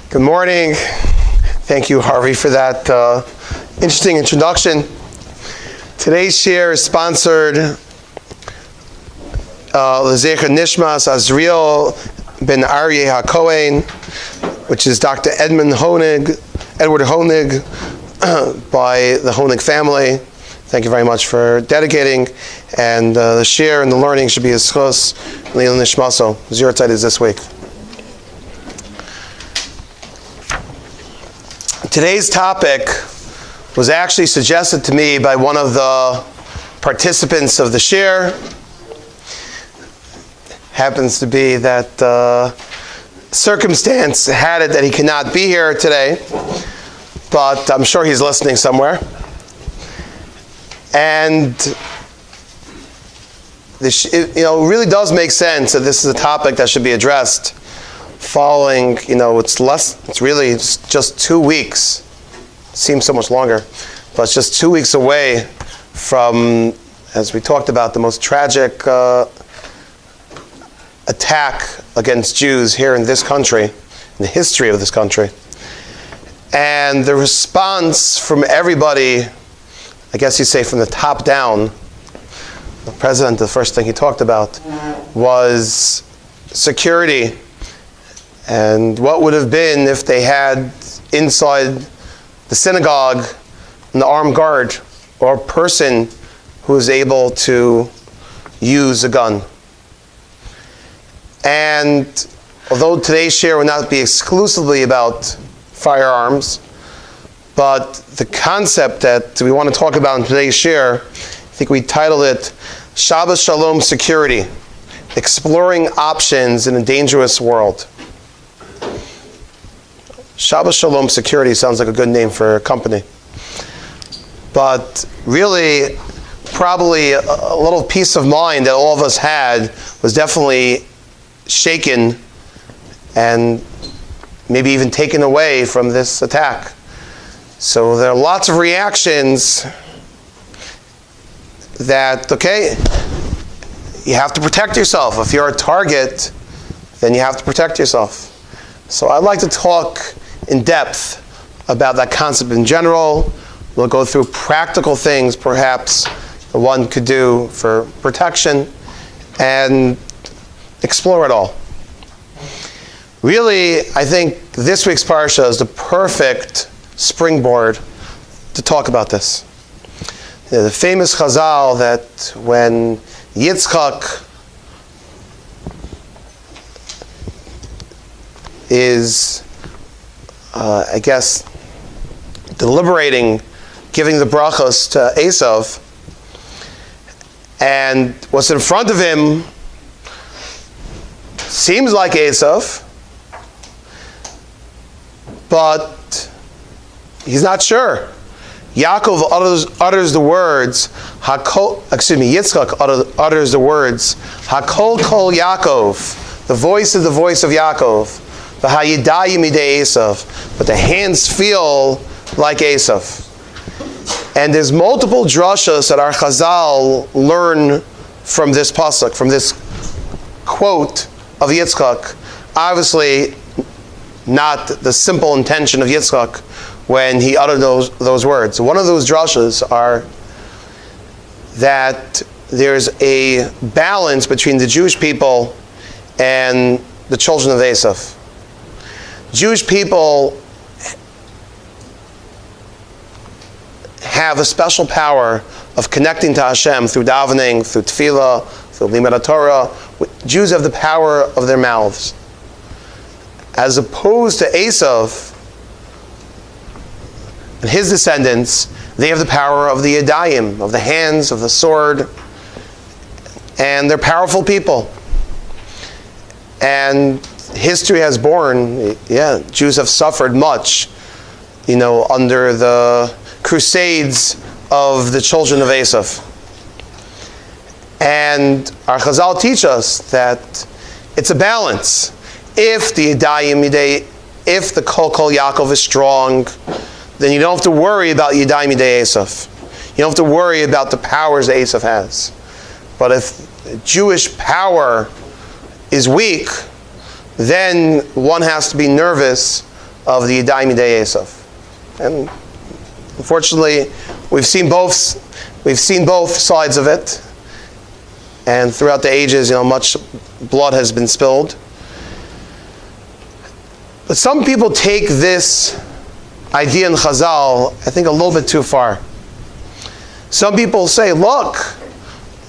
Good morning. Thank you, Harvey, for that interesting introduction. Today's share is sponsored L'Zecher Nishmas Azriel ben Aryeh HaKohen, which is Dr. Edward Honig, by the Honig family. Thank you very much for dedicating. And the share and the learning should be a schos Leil Nishmaso. Ziyarat is this week. Today's topic was actually suggested to me by one of the participants of the share. Happens to be that circumstance had it that he cannot be here today, but I'm sure he's listening somewhere. And it really does make sense that this is a topic that should be addressed following, it's really just 2 weeks. It seems so much longer, but it's just 2 weeks away from, as we talked about, the most tragic attack against Jews here in this country, in the history of this country. And the response from everybody, I guess you'd say from the top down, the president, the first thing he talked about was security. And what would have been if they had inside the synagogue an armed guard or a person who was able to use a gun. And although today's share will not be exclusively about firearms, but the concept that we want to talk about in today's share, I think we titled it Shabbos Shalom Security, Exploring Options in a Dangerous World. Shabbos Shalom Security sounds like a good name for a company. But really, probably a little peace of mind that all of us had was definitely shaken and maybe even taken away from this attack. So there are lots of reactions that, you have to protect yourself. If you're a target, then you have to protect yourself. So I'd like to talk in depth about that concept in general. We'll go through practical things perhaps one could do for protection and explore it all. Really, I think this week's parsha is the perfect springboard to talk about this. The famous Chazal that when Yitzchak is deliberating, giving the brachos to Esav, and what's in front of him seems like Esav, but he's not sure. Yaakov utters the words, Yitzchak utters the words, Hakol Kol Yaakov, the voice of Yaakov, V'hayidayim midei Esav, but the hands feel like Esav. And there's multiple drashas that our Chazal learn from this pasuk, from this quote of Yitzchak. Obviously, not the simple intention of Yitzchak when he uttered those words. One of those drashas are that there's a balance between the Jewish people and the children of Esav. Jewish people have a special power of connecting to Hashem through davening, through tefillah, through limud Torah. Jews have the power of their mouths. As opposed to Esav and his descendants, they have the power of the yadayim, of the hands, of the sword, and they're powerful people. And history has borne, Jews have suffered much, under the crusades of the children of Esav. And our Chazal teach us that it's a balance. If the Yadayim, if the Kol Kol Yaakov is strong, then you don't have to worry about Yadayim Midei Esav. You don't have to worry about the powers that Esav has. But if Jewish power is weak, then one has to be nervous of the Yadayim Midei Esav. And unfortunately, we've seen both sides of it. And throughout the ages, much blood has been spilled. But some people take this idea in Chazal, I think, a little bit too far. Some people say, look,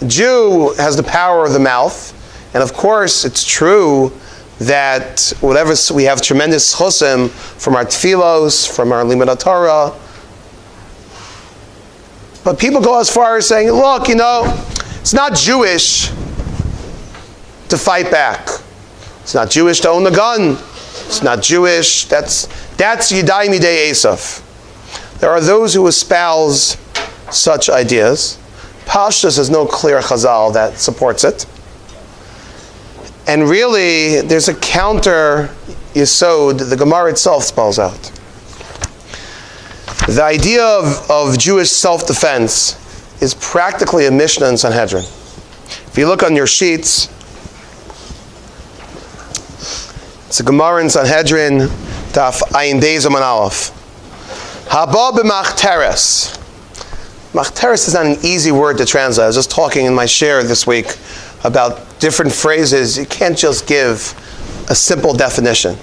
Jew has the power of the mouth, and of course it's true that whatever we have tremendous chusim from our tefillos, from our limud Torah. But people go as far as saying, look, it's not Jewish to fight back. It's not Jewish to own a gun. It's not Jewish. That's Yadayim Midei Esav. There are those who espouse such ideas. Pashtus has no clear Chazal that supports it. And really, there's a counter Yesod the Gemara itself spells out. The idea of Jewish self-defense is practically a Mishnah in Sanhedrin. If you look on your sheets, it's a Gemara in Sanhedrin, Daf Ayin Beis Amud Aleph. Haba b'machteres. Machteres is not an easy word to translate. I was just talking in my share this week about different phrases. You can't just give a simple definition.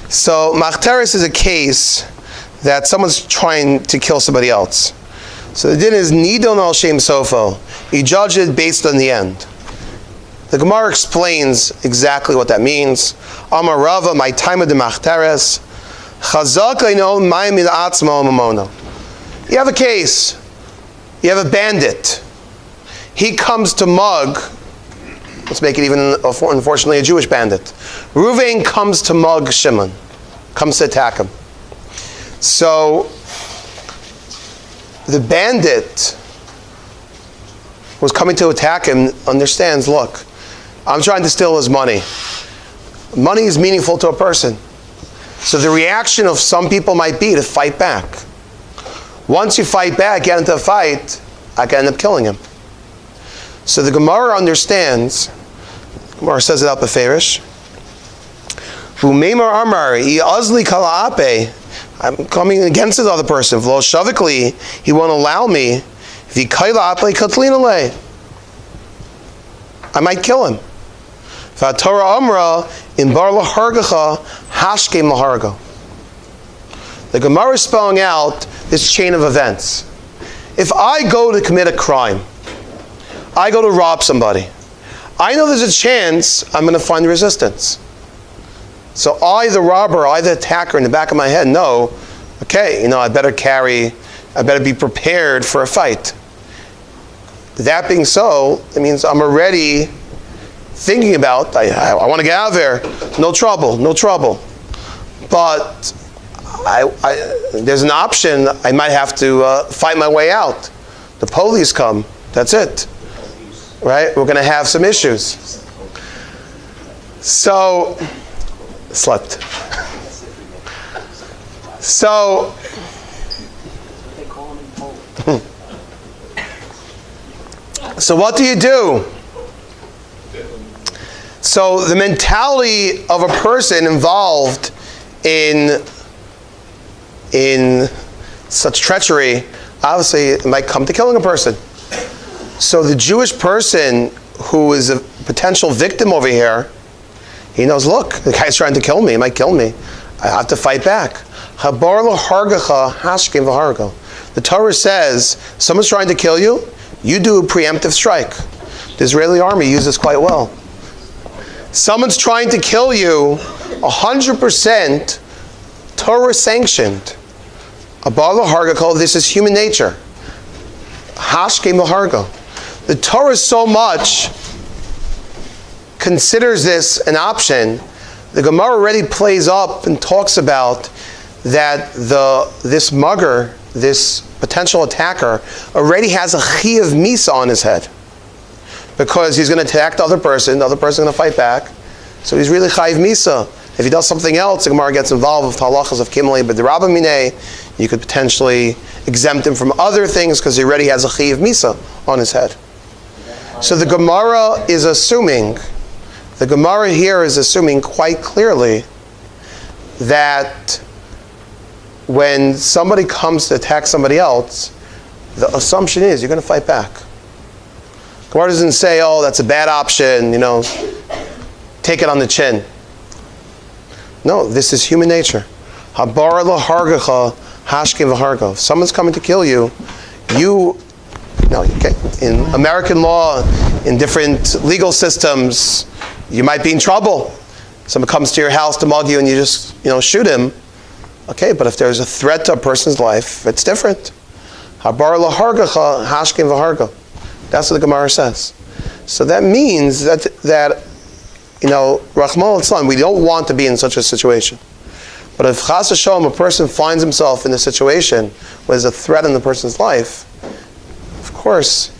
So machteres is a case that someone's trying to kill somebody else. So the din is nidon al shem sofo. You judge it based on the end. The Gemara explains exactly what that means. Amar Rava, my time of the machteres. Chazaka ino mayim min atzmo mamono. You have a case. You have a bandit. He comes to mug. Let's make it even, unfortunately, a Jewish bandit. Ruvain comes to mug Shimon. Comes to attack him. So, the bandit was coming to attack him, understands, look, I'm trying to steal his money. Money is meaningful to a person. So the reaction of some people might be to fight back. Once you fight back, get into a fight, I can end up killing him. So the Gemara understands, Gemara says it out beferish. I'm coming against this other person. He won't allow me. I might kill him. The Gemara is spelling out this chain of events. If I go to commit a crime, I go to rob somebody, I know there's a chance I'm going to find resistance. So I, the robber, I, the attacker, in the back of my head know, okay, I better be prepared for a fight. That being so, it means I'm already thinking about, I want to get out of there. No trouble. But there's an option. I might have to fight my way out. The police come. That's it. Right? We're going to have some issues. So, slept. So, what do you do? So the mentality of a person involved in such treachery, obviously it might come to killing a person. So the Jewish person who is a potential victim over here, he knows, look, the guy's trying to kill me, he might kill me. I have to fight back. The Torah says, someone's trying to kill you, you do a preemptive strike. The Israeli army uses this quite well. Someone's trying to kill you, 100% Torah sanctioned. This is human nature. The Torah so much considers this an option. The Gemara already plays up and talks about that this mugger, this potential attacker, already has a chiyuv misa on his head. Because he's going to attack the other person is going to fight back. So he's really chayiv misa. If he does something else, the Gemara gets involved with halachas of kimli b'derabba minei. You could potentially exempt him from other things because he already has a chayiv misa on his head. So the Gemara here is assuming quite clearly that when somebody comes to attack somebody else, the assumption is you're going to fight back. Gemara doesn't say, oh, that's a bad option, take it on the chin. No, this is human nature. Habar lahargacha hashkim v'hargov. If someone's coming to kill you, in American law, in different legal systems, you might be in trouble. Someone comes to your house to mug you and you just, shoot him. Okay, but if there's a threat to a person's life, it's different. Habar lahargacha hashkim v'hargov. That's what the Gemara says. So that means that Rachmana litzlan, we don't want to be in such a situation. But if chas v'shalom, a person finds himself in a situation where there's a threat in the person's life, of course,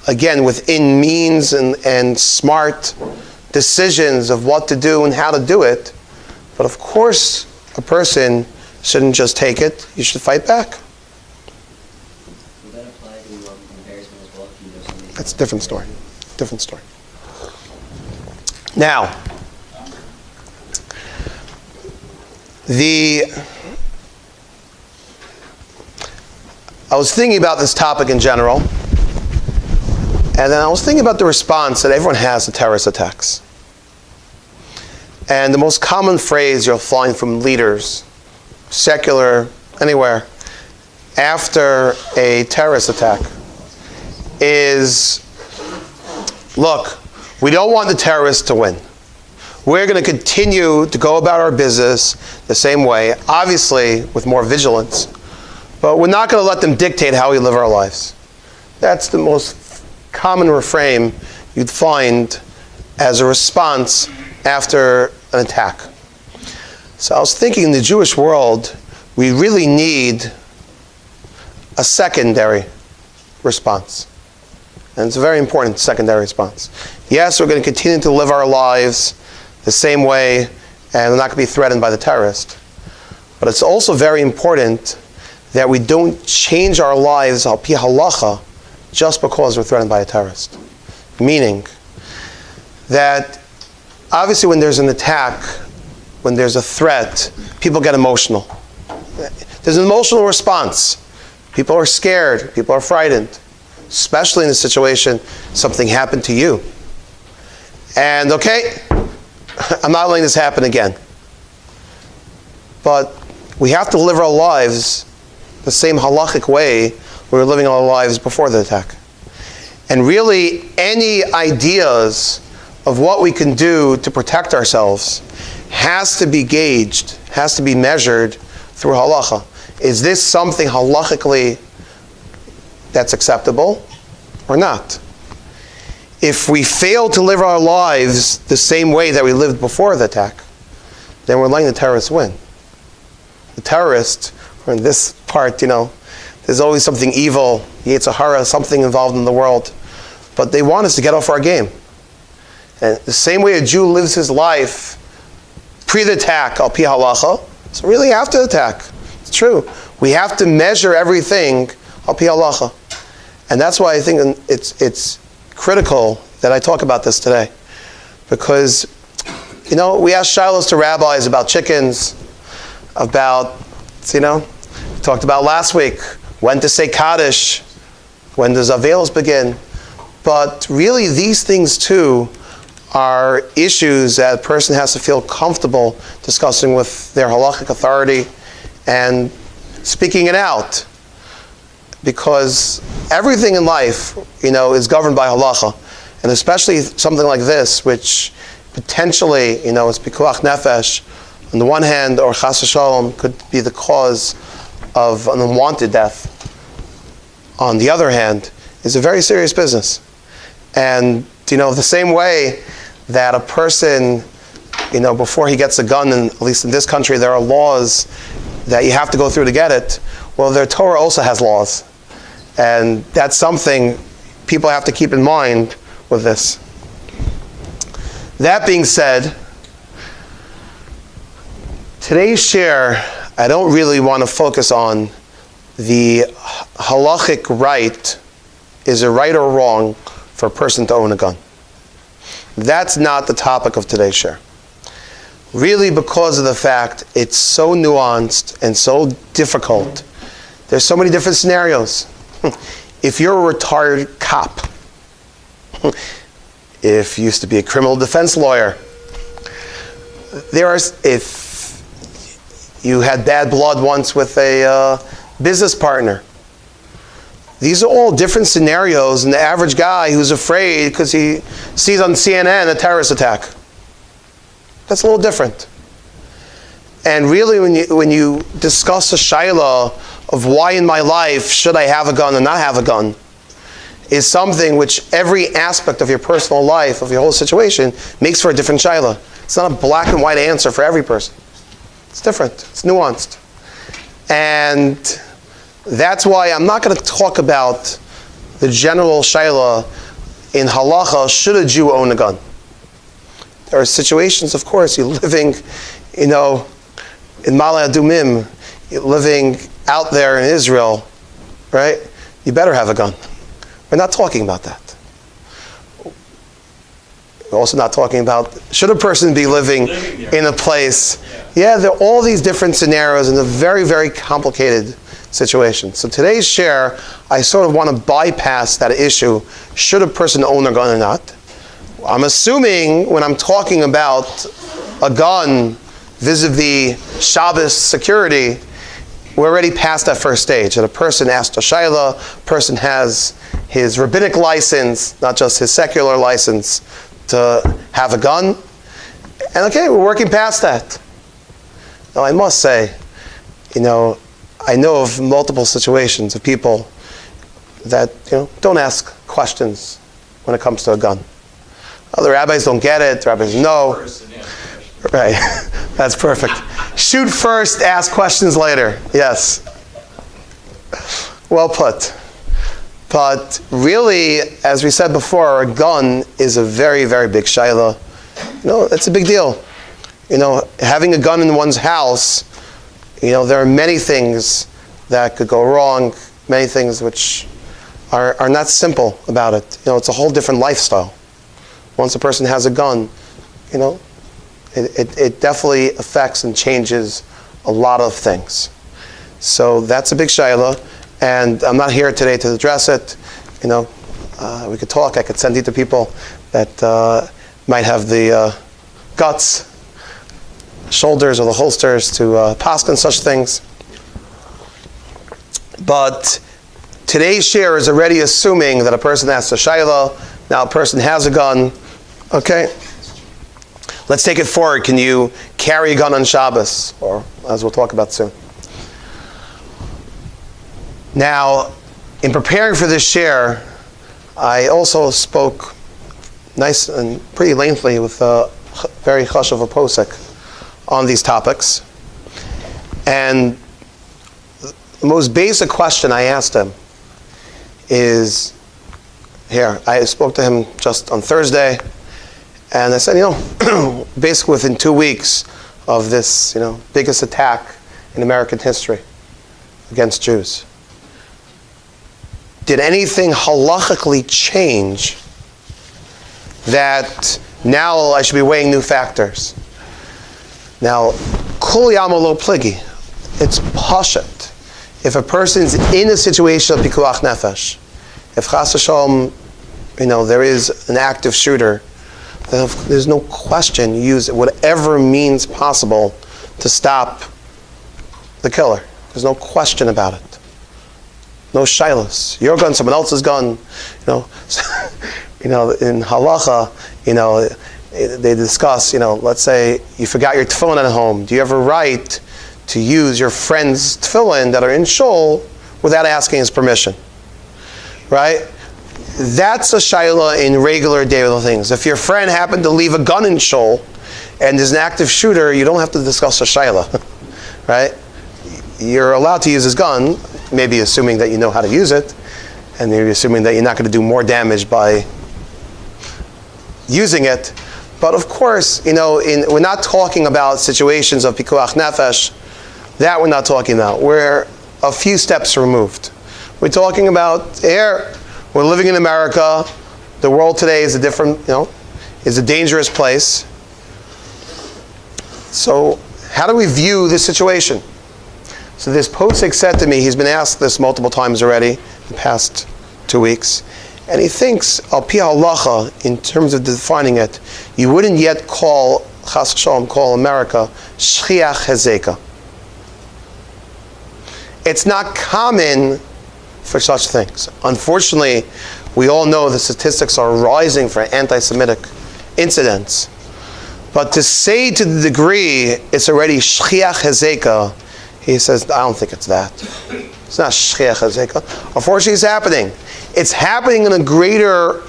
again, within means and smart decisions of what to do and how to do it, but of course, a person shouldn't just take it, you should fight back. Would that apply to embarrassment as well? That's a different story. Different story. Now, I was thinking about this topic in general, and then I was thinking about the response that everyone has to terrorist attacks. And the most common phrase you'll find from leaders, secular, anywhere, after a terrorist attack is, look, we don't want the terrorists to win. We're going to continue to go about our business the same way, obviously with more vigilance, but we're not going to let them dictate how we live our lives. That's the most common refrain you'd find as a response after an attack. So I was thinking, in the Jewish world, we really need a secondary response. And it's a very important secondary response. Yes, we're going to continue to live our lives the same way, and we're not going to be threatened by the terrorist. But it's also very important that we don't change our lives al pi halacha just because we're threatened by a terrorist. Meaning that obviously when there's an attack, when there's a threat, people get emotional. There's an emotional response. People are scared. People are frightened. Especially in a situation, something happened to you. And okay, I'm not letting this happen again. But we have to live our lives the same halachic way we were living our lives before the attack. And really, any ideas of what we can do to protect ourselves has to be gauged, has to be measured through halacha. Is this something halachically that's acceptable or not? If we fail to live our lives the same way that we lived before the attack, then we're letting the terrorists win. The terrorists, or in this part, there's always something evil, Yetzer Hara, something involved in the world, but they want us to get off our game. And the same way a Jew lives his life pre the attack, al pi halacha, so really after the attack, it's true. We have to measure everything al pi halacha. And that's why I think it's critical that I talk about this today. Because, we ask shilos to rabbis about chickens, about, we talked about last week, when to say Kaddish, when does Avelos begin. But really these things too are issues that a person has to feel comfortable discussing with their halachic authority and speaking it out. Because everything in life, is governed by halacha. And especially something like this, which potentially, is pikuach nefesh, on the one hand, or chas v'shalom, could be the cause of an unwanted death. On the other hand, is a very serious business. And, the same way that a person, before he gets a gun, and at least in this country, there are laws that you have to go through to get it. Well, their Torah also has laws. And that's something people have to keep in mind with this. That being said, today's share, I don't really want to focus on the halachic right. Is it right or wrong for a person to own a gun? That's not the topic of today's share. really because of the fact it's so nuanced and so difficult. There's so many different scenarios. If you're a retired cop, if you used to be a criminal defense lawyer, if you had bad blood once with a business partner, these are all different scenarios than the average guy who's afraid because he sees on CNN a terrorist attack. That's a little different. And really, when you discuss a shaila of why in my life should I have a gun and not have a gun, is something which every aspect of your personal life, of your whole situation, makes for a different shaila. It's not a black and white answer for every person. It's different. It's nuanced. And that's why I'm not going to talk about the general shaila in halacha, should a Jew own a gun? There are situations, of course, you're living, in Ma'ale Adumim, you're living out there in Israel, right? You better have a gun. We're not talking about that. We're also not talking about, should a person be living in a place? Yeah, there are all these different scenarios in a very, very complicated situation. So today's share, I sort of want to bypass that issue, should a person own a gun or not? I'm assuming when I'm talking about a gun vis-a-vis Shabbos security, we're already past that first stage. That a person asked a shaila, person has his rabbinic license, not just his secular license, to have a gun. And okay, we're working past that. Now I must say, I know of multiple situations of people that don't ask questions when it comes to a gun. The rabbis don't get it. The rabbis know. Right. That's perfect. Shoot first, ask questions later. Yes. Well put. But really, as we said before, a gun is a very, very big shaila. It's a big deal. Having a gun in one's house, there are many things that could go wrong, many things which are not simple about it. It's a whole different lifestyle. Once a person has a gun, it definitely affects and changes a lot of things. So that's a big shaila, and I'm not here today to address it. We could talk. I could send it to people that might have the guts, shoulders, or the holsters to paskin such things. But today's share is already assuming that a person has a shaila. Now a person has a gun. Okay. Let's take it forward. Can you carry a gun on Shabbos? Or, as we'll talk about soon. Now, in preparing for this share, I also spoke nice and pretty lengthily with a very chashuv a posek on these topics. And the most basic question I asked him is, here, I spoke to him just on Thursday, and I said, basically within 2 weeks of this, biggest attack in American history against Jews, did anything halachically change that now I should be weighing new factors? Now, kol yama lo pligi, it's pashat. If a person's in a situation of pikuach nefesh, if chas v'shalom, there is an active shooter, then there's no question you use whatever means possible to stop the killer. There's no question about it. No shilas. Your gun, someone else's gun. In halacha, they discuss, let's say you forgot your tefillin at home. Do you have a right to use your friend's tefillin that are in shul without asking his permission? Right? That's a shaila in regular daily things. If your friend happened to leave a gun in shul and there's an active shooter, you don't have to discuss a shaila. Right? You're allowed to use his gun, maybe assuming that you know how to use it, and maybe assuming that you're not going to do more damage by using it. But of course, we're not talking about situations of pikuach nefesh. That we're not talking about. We're a few steps removed. We're talking about here. We're living in America. The world today is a different, is a dangerous place. So how do we view this situation? So this posek said to me, he's been asked this multiple times already in the past 2 weeks, and he thinks, al pi halacha, in terms of defining it, you wouldn't yet call, chas v'shalom, call America, shchiach hezeka. It's not common for such things. Unfortunately, we all know the statistics are rising for anti-Semitic incidents. But to say to the degree it's already shchiach hezeka, he says, I don't think it's that. It's not shchiach hezeka. Unfortunately, it's happening. It's happening in a greater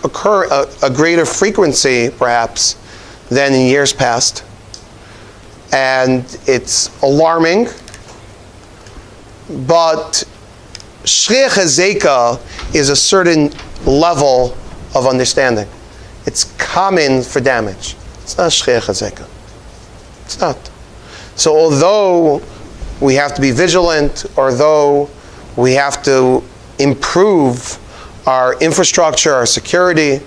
frequency, perhaps, than in years past. And it's alarming. But shchiach hezeka is a certain level of understanding. It's common for damage. It's not shchiach hezeka. It's not. So although we have to be vigilant, although we have to improve our infrastructure, our security,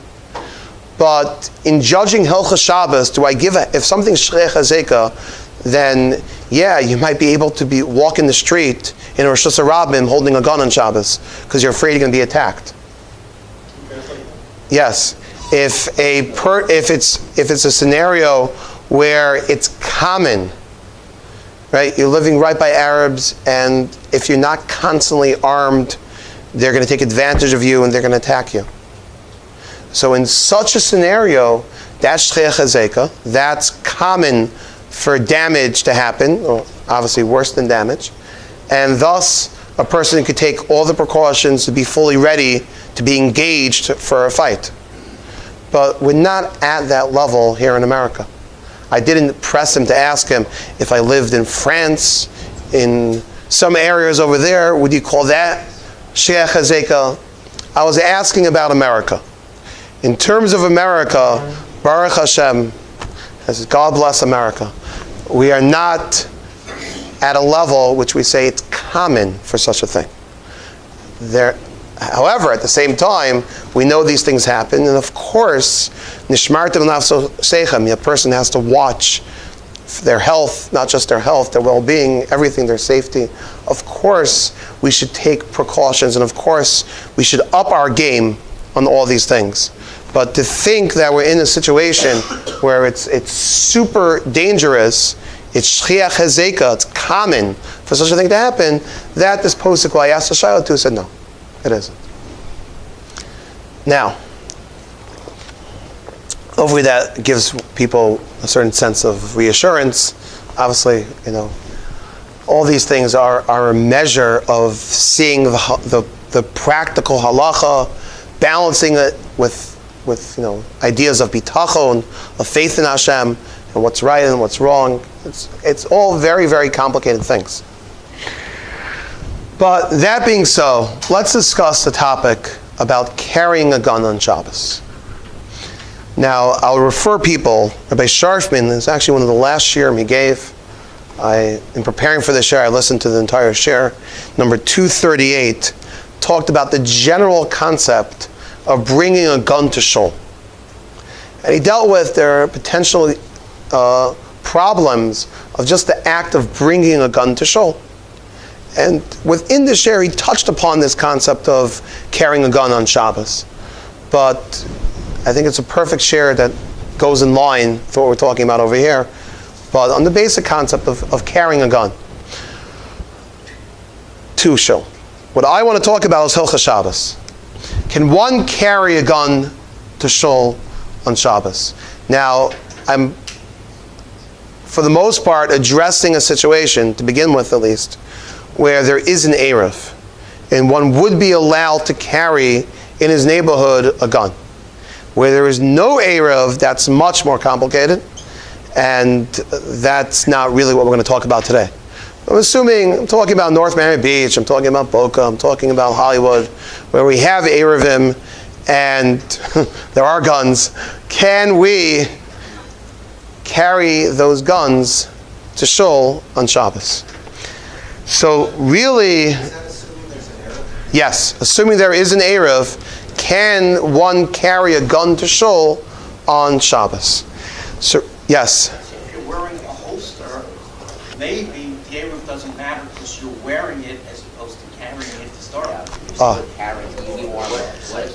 but in judging Hilchos Shabbos, if something's shchiach hezeka, then yeah, you might be able to be walking the street in Rosh Hashanah holding a gun on Shabbos because you're afraid you're going to be attacked. Yes, if it's a scenario where it's common, right? You're living right by Arabs, and if you're not constantly armed, they're going to take advantage of you and they're going to attack you. So in such a scenario, that's shchiach hezeka. That's common for damage to happen, or obviously worse than damage, and thus a person could take all the precautions to be fully ready to be engaged for a fight. But we're not at that level here in America. I didn't press him to ask him if I lived in France, in some areas over there, would you call that shchiach hezeka? I was asking about America. In terms of America, Baruch Hashem, as God bless America, we are not at a level which we say it's common for such a thing. However, at the same time, we know these things happen, and of course, nishmartem nafso seichem, a person has to watch their health, not just their health, their well-being, everything, their safety. Of course, we should take precautions, and of course, we should up our game on all these things. But to think that we're in a situation where it's super dangerous, it's shchiach hezeka, it's common for such a thing to happen, that this posuk I asked the Shiloh to said no, it isn't. Now, hopefully that gives people a certain sense of reassurance. Obviously, all these things are a measure of seeing the practical halacha, balancing it with ideas of bitachon, of faith in Hashem, and what's right and what's wrong. It's all very, very complicated things. But that being so, let's discuss the topic about carrying a gun on Shabbos. Now, I'll refer people, Rabbi Sharfman is actually one of the last shiurim he gave. In preparing for the shiur, I listened to the entire shiur. Number 238 talked about the general concept of bringing a gun to shul. And he dealt with their potential problems of just the act of bringing a gun to shul. And within the shiur, he touched upon this concept of carrying a gun on Shabbos. But I think it's a perfect shiur that goes in line with what we're talking about over here. But on the basic concept of carrying a gun to shul. What I want to talk about is Hilchos Shabbos. Can one carry a gun to shul on Shabbos? Now, I'm, for the most part, addressing a situation, to begin with at least, where there is an Erev, and one would be allowed to carry in his neighborhood a gun. Where there is no Erev, that's much more complicated, and that's not really what we're going to talk about today. I'm talking about North Miami Beach, I'm talking about Boca, I'm talking about Hollywood, where we have Erevim and there are guns. Can we carry those guns to shul on Shabbos? So really, Is that assuming there's an Erev? yes, assuming there is an Erev, can one carry a gun to shul on Shabbos? So, yes? So if you're wearing a holster maybe the Eruv doesn't matter because you're wearing it as opposed to carrying it to start with.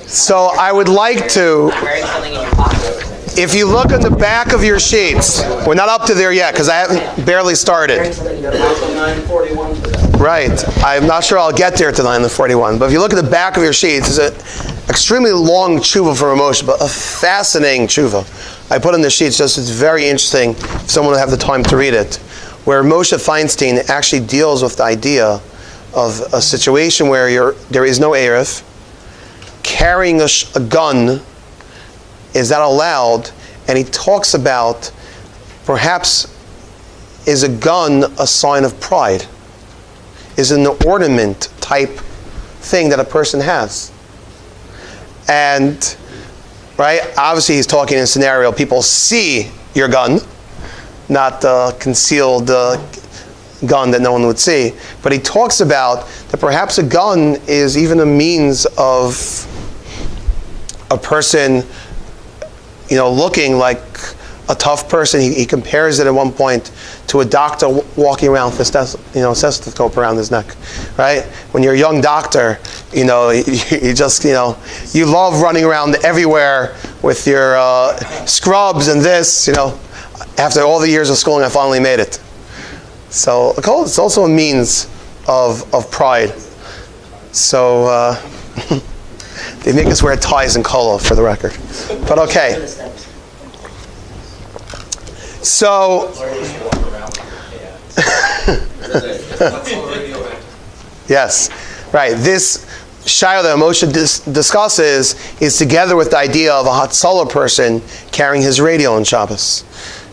So I would like to, Wearing something in your pocket. if you look on the back of your sheets, we're not up to there yet because I haven't barely started. Wearing something in your pocket. 941 for that. Right. I'm not sure I'll get there to 941, but if you look at the back of your sheets, it's an extremely long tshuva from Moshe, but a fascinating tshuva. I put in the sheets just, it's very interesting if someone would have the time to read it, where Moshe Feinstein actually deals with the idea of a situation where there is no Erev, carrying a gun, is that allowed? And he talks about perhaps is a gun a sign of pride? Is it an ornament type thing that a person has? And, right, obviously he's talking in a scenario, people see your gun, not concealed gun that no one would see. But he talks about that perhaps a gun is even a means of a person, looking like a tough person. He compares it at one point to a doctor walking around with a stethoscope around his neck, right? When you're a young doctor, you just, you love running around everywhere with your scrubs and this, After all the years of schooling, I finally made it. So it's also a means of pride. So they make us wear ties and kola, for the record. But okay. So, yes, right. This shayla that Moshe discusses is together with the idea of a Hatzalah person carrying his radio on Shabbos,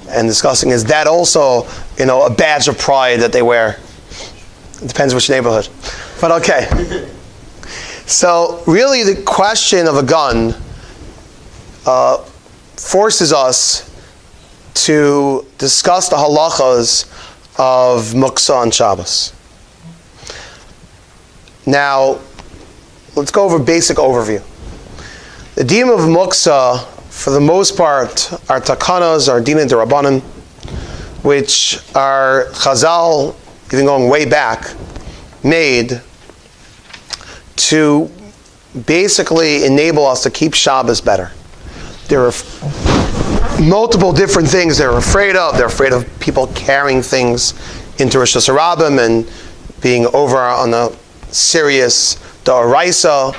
and discussing is that also a badge of pride that they wear. It depends which neighborhood, but okay. So really, the question of a gun forces us to discuss the halachas of muksa on Shabbos. Now, let's go over a basic overview. The din of muksa, for the most part, are takanas, are din d'Rabbanan, which are Chazal, even going way back, made to basically enable us to keep Shabbos better. There are multiple different things they're afraid of. They're afraid of people carrying things into Rosh Hashanah and being over on a serious da'oraisa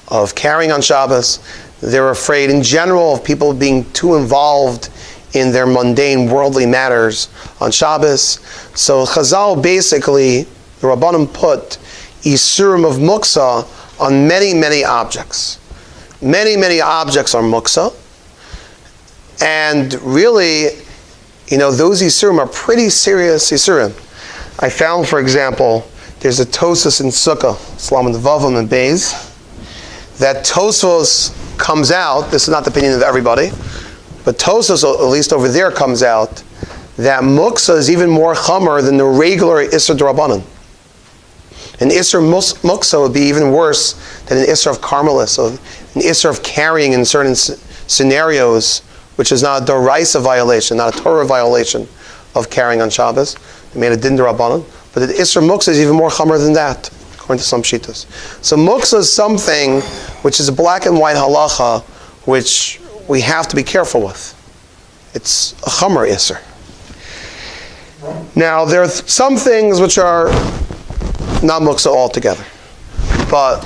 of carrying on Shabbos. They're afraid in general of people being too involved in their mundane worldly matters on Shabbos. So Chazal basically, the Rabbanim put Isurim of Muksa on many, many objects. Many, many objects are Muksa. And really, those Isurim are pretty serious Isurim. I found, for example, there's a Tosfos in Sukkah, Shalom and Vavam and Beis, that Tosfos comes out, this is not the opinion of everybody, but Tosfos, at least over there, comes out that Muksa is even more Chamer than the regular Isser D'Rabbanan. An Isser Muksa would be even worse than an Isser of Carmelis, or an Isser of carrying in certain scenarios, which is not a Doraisa violation, not a Torah violation of carrying on Shabbos. They made a Din D'Rabbanan. But the Isser Muksa is even more Chamer than that, according to some Shitas. So Muksa is something which is a black and white halacha, which we have to be careful with. It's a Chamer Isser. Now, there are some things which are not Muksa altogether. But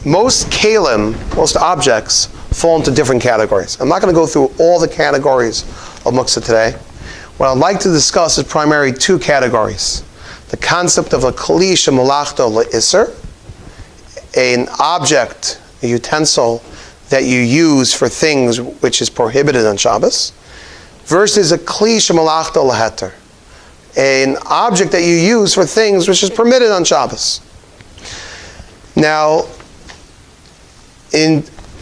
most kalim, most objects, fall into different categories. I'm not going to go through all the categories of Muksa today. What I'd like to discuss is primarily two categories. The concept of a kli shemalachto le'isser, an object, a utensil that you use for things which is prohibited on Shabbos, versus a kli shemalachto leheter, an object that you use for things which is permitted on Shabbos. Now,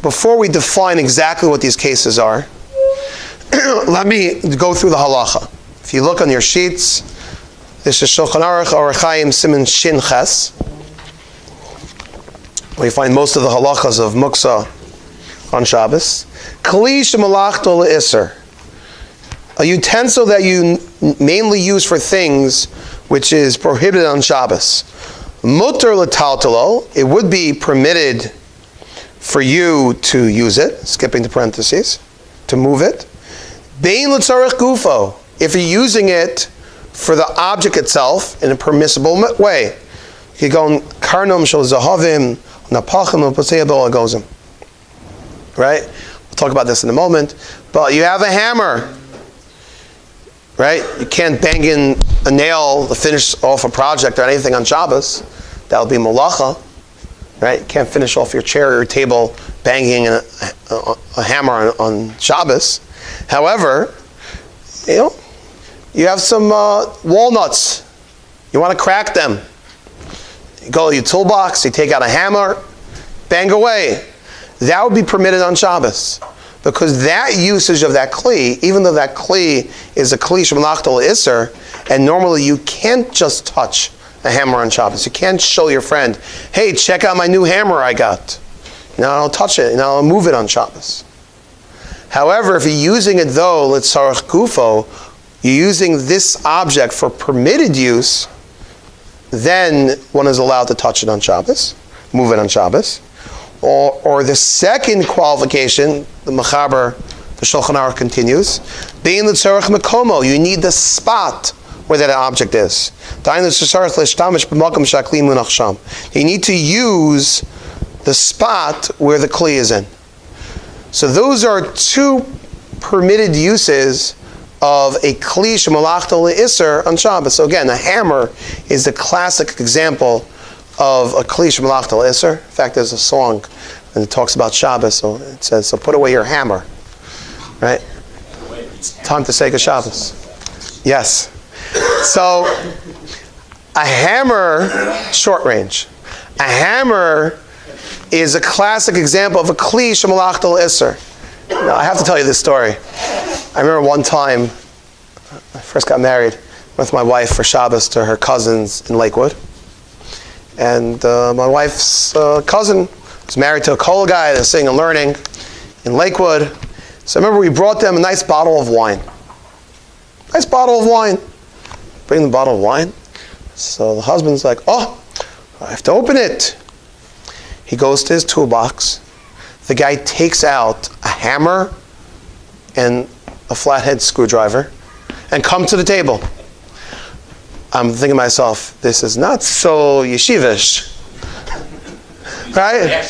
before we define exactly what these cases are, let me go through the halacha. If you look on your sheets, this is Shulchan Aruch Orach Chaim Siman Shin Ches, where you find most of the halachas of muksa on Shabbos. Kli shemalachto le'isser, a utensil that you mainly use for things which is prohibited on Shabbos. Mutter l'taltalo, it would be permitted for you to use it, skipping the parentheses, to move it. Bein l'tzarech gufo, if you're using it for the object itself in a permissible way. You could go on karnom shel zahavim, napachim l'pasei agozim. Right? We'll talk about this in a moment. But you have a hammer. Right? You can't bang in a nail to finish off a project or anything on Shabbos. That would be malacha. Right? You can't finish off your chair or your table banging a hammer on Shabbos. However, you have some walnuts. You want to crack them. You go to your toolbox, you take out a hammer, bang away. That would be permitted on Shabbos. Because that usage of that kli, even though that kli is a kli shemalachta l'isser, and normally you can't just touch a hammer on Shabbos. You can't show your friend, hey, check out my new hammer I got. I'll touch it, I'll move it on Shabbos. However, if you're using it though, l'tzarech gufo, you're using this object for permitted use, then one is allowed to touch it on Shabbos, move it on Shabbos. Or the second qualification, the Mechaber, the Shulchan Aruch continues, being the tzarech mekomo, you need the spot where that object is. You need to use the spot where the kli is in. So those are two permitted uses of a kli shemalachta le'isser on Shabbos. So again, a hammer is the classic example of a kli shemalachta le'isser. In fact, there's a song and it talks about Shabbos. So it says, "So put away your hammer." Right? Time to say good Shabbos. Yes. So a hammer, short range. A hammer is a classic example of a kli shemalachta le'isser. Now, I have to tell you this story. I remember one time, I first got married with my wife for Shabbos to her cousins in Lakewood. And my wife's cousin was married to a Kol guy that's sitting and learning in Lakewood. So I remember we brought them a nice bottle of wine. Nice bottle of wine. Bring the bottle of wine. So the husband's like, oh, I have to open it. He goes to his toolbox. The guy takes out a hammer and a flathead screwdriver and come to the table. I'm thinking to myself, this is not so yeshivish. Right?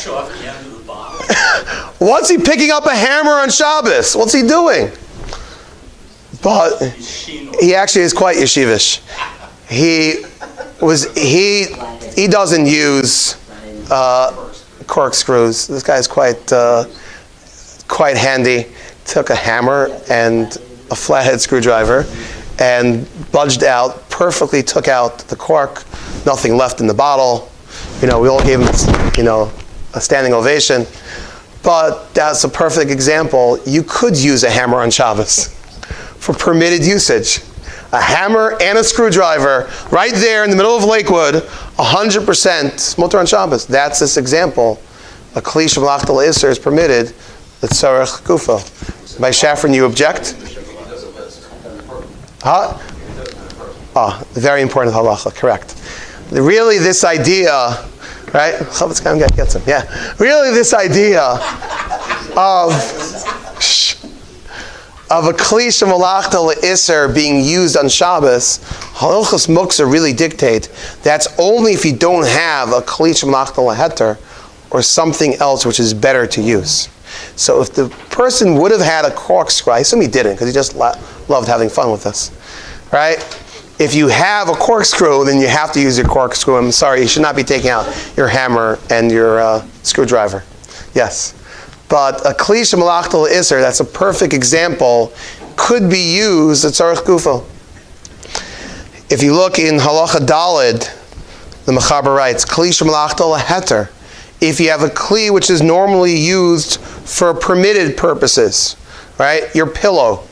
What's he picking up a hammer on Shabbos? What's he doing? But he actually is quite yeshivish. He doesn't use corkscrews. This guy's quite handy. Took a hammer and a flathead screwdriver and budged out, perfectly took out the cork, nothing left in the bottle. We all gave him, a standing ovation. But that's a perfect example. You could use a hammer on Shabbos for permitted usage. A hammer and a screwdriver right there in the middle of Lakewood, 100% mutter on Shabbos. That's this example. A kli shemalachta le'isser is permitted, the tzarech gufo. By Shafran, you object? Huh? Very important halacha, correct. Really this idea, right? Yeah. Really this idea of a kli shemalachta le'isser being used on Shabbos, halachos muksa really dictate that's only if you don't have a kli shemalachta le'heter or something else which is better to use. So if the person would have had a corkscrew, I assume he didn't because he just loved having fun with us, right? If you have a corkscrew, then you have to use your corkscrew. I'm sorry, you should not be taking out your hammer and your screwdriver. Yes. But a kli shemalachta le'isser, that's a perfect example, could be used at tzarech gufo. If you look in halacha daled, the Mechaber writes, kli shemalachta le'heter. If you have a kli which is normally used for permitted purposes, right? Your pillow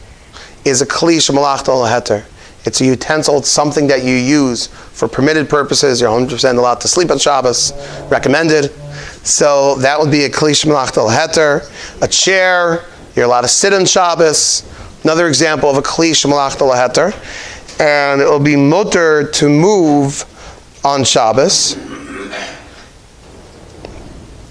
is a kli shemalachta le'heter. It's a utensil, it's something that you use for permitted purposes. You're 100% allowed to sleep on Shabbos, recommended. So that would be a kli shemalachta le'heter. A chair, you're allowed to sit on Shabbos. Another example of a kli shemalachta laheter, and it will be mutter to move on Shabbos.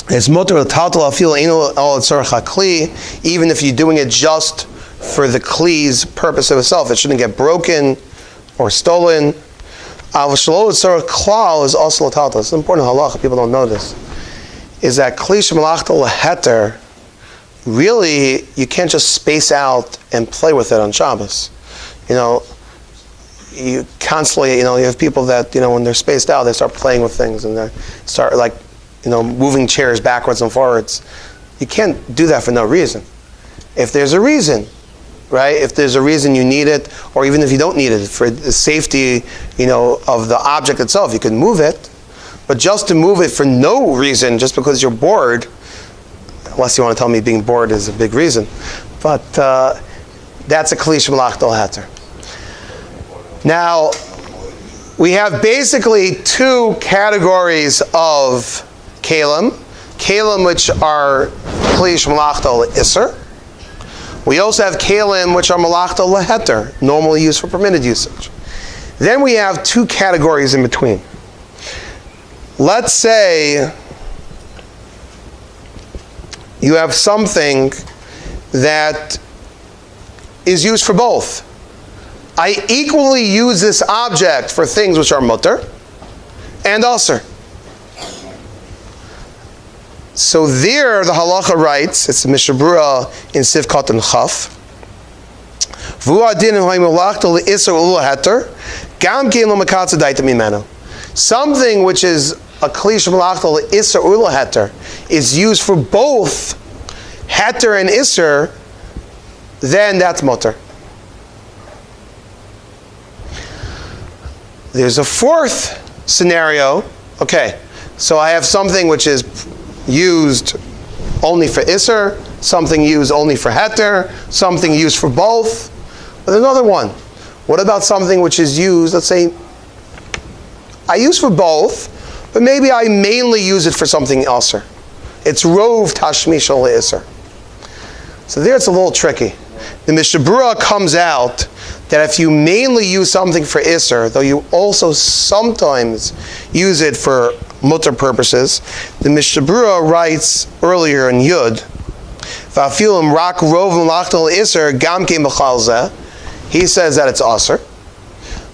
It's mutter l'taltal afil eino al tzarech hakli, even if you're doing it just for the kli's purpose of itself. It shouldn't get broken or stolen. Al shelo tzarech klal is also l'taltal. It's an important halacha. People don't know this. Is that kli shemalachta laheter? Really, you can't just space out and play with it on Shabbos. You constantly, you have people that, when they're spaced out, they start playing with things and they start moving chairs backwards and forwards. You can't do that for no reason. If there's a reason, right? If there's a reason you need it, or even if you don't need it, for the safety, of the object itself, you can move it. But just to move it for no reason, just because you're bored, unless you want to tell me being bored is a big reason. But that's a kli shemalachta laheter. Now, we have basically two categories of kalim. Kalim which are kli shemalachta l'isser. We also have kalim which are malachta laheter, normally used for permitted usage. Then we have two categories in between. Let's say you have something that is used for both. I equally use this object for things which are mutter and aser. So there, the halacha writes, it's the Mishnah Berurah in Siv Katan Chaf, something which is a kli shemalachta l'isser ula heter is used for both heter and isser, then that's mutter. There's a fourth scenario. Okay, so I have something which is used only for isser, something used only for heter, something used for both. But another one. What about something which is used, let's say, I use for both, but maybe I mainly use it for something aser. It's rov tashmish le'isser. So there it's a little tricky. The Mishnah Berurah comes out that if you mainly use something for isser, though you also sometimes use it for mutter purposes, the Mishnah Berurah writes earlier in Yud, Va'afilim rak rov l'achta le'isser gam kein b'chal zeh. He says that it's aser.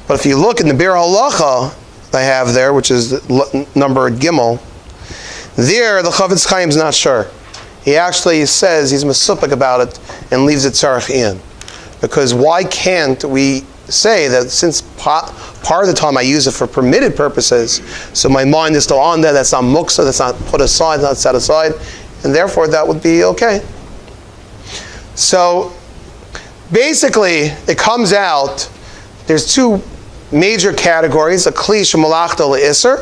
But if you look in the Bir Halacha I have there, which is numbered Gimel, there the Chavetz Chaim is not sure. He actually says he's mesupik about it and leaves it tzarech in. Because why can't we say that since part of the time I use it for permitted purposes, so my mind is still on there, that's not muksa, that's not put aside, not set aside, and therefore that would be okay. So basically it comes out, there's two major categories, a kli shemalachta le'isser,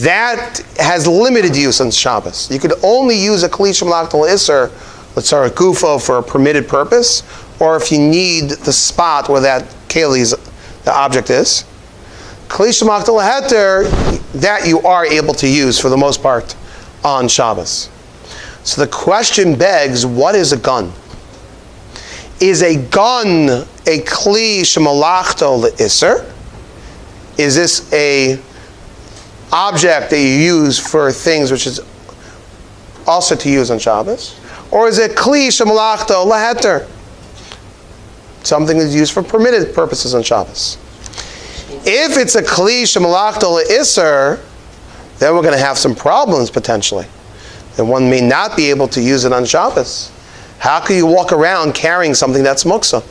that has limited use on Shabbos. You could only use a kli shemalachta le'isser, let's say a gufo, for a permitted purpose, or if you need the spot where that keli, the object is. Kli shemalachta leheter, that you are able to use for the most part on Shabbos. So the question begs, what is a gun? Is a gun a kli shemalachta le'isser? Is this a object that you use for things which is also to use on Shabbos? Or is it kli shemalachta leheter? Something that's used for permitted purposes on Shabbos. If it's a kli shemalachta le'isser, then we're going to have some problems potentially. And one may not be able to use it on Shabbos. How can you walk around carrying something that's muksa?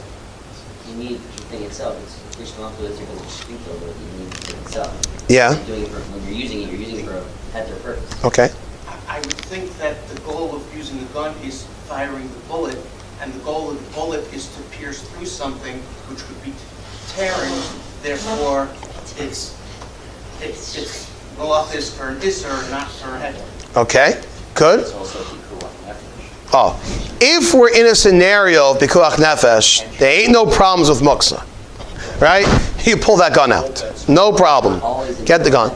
You need the thing itself. It's kli shemalachta le'isser because it's shvito, but you need the thing itself. Yeah. When you're using it for a heter purpose. Okay. I would think that the goal of using the gun is firing the bullet, and the goal of the bullet is to pierce through something which would be tearing. Therefore, it's malachis for an isser, not for a heter. Okay. Good. It's also pikuach nefesh. Oh, if we're in a scenario of pikuach nefesh, there ain't no problems with muksa, right? You pull that gun out, no problem. Get the gun.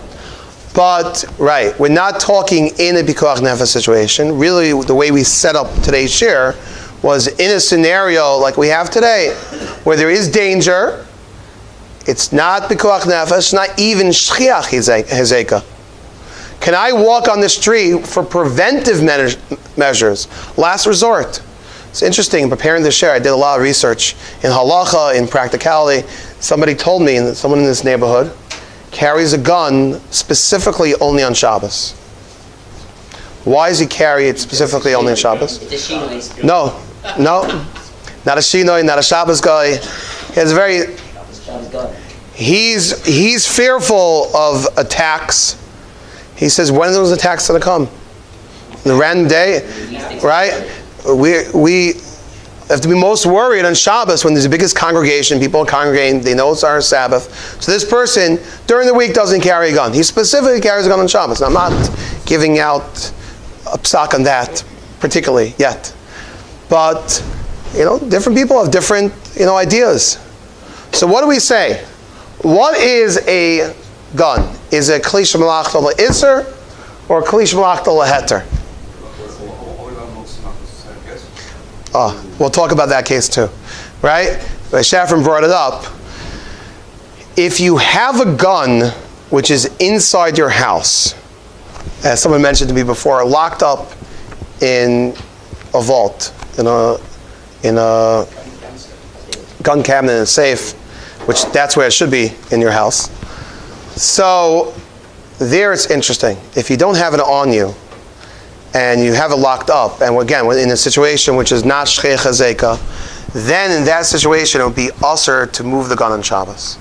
But we're not talking in a pikuach nefesh situation. Really, the way we set up today's share, was in a scenario like we have today, where there is danger. It's not pikuach nefesh, not even shchiach hezeka. Can I walk on the street for preventive measures, last resort? It's interesting, in preparing this share, I did a lot of research in halacha, in practicality. Somebody told me, and someone in this neighborhood carries a gun specifically only on Shabbos. Why does he carry it specifically only on Shabbos? It's a shinoi. No, not a shinoi, not a Shabbos guy. He has a very... He's fearful of attacks. He says, when are those attacks going to come? The random day, right? We have to be most worried on Shabbos when there's the biggest congregation, people are congregating, they know it's our Sabbath. So this person, during the week, doesn't carry a gun. He specifically carries a gun on Shabbos. Now, I'm not giving out a psak on that particularly yet. But, different people have different, ideas. So what do we say? What is a gun? Is it kli shemalachta le'isr or kli shemalachta le'heter? We'll talk about that case too, right? Shafran brought it up. If you have a gun which is inside your house, as someone mentioned to me before, locked up in a vault, in a gun cabinet in a safe, which that's where it should be in your house. So there it's interesting. If you don't have it on you, and you have it locked up, and again, in a situation which is not shchei chazeka, then in that situation it would be usher to move the gun on Shabbos.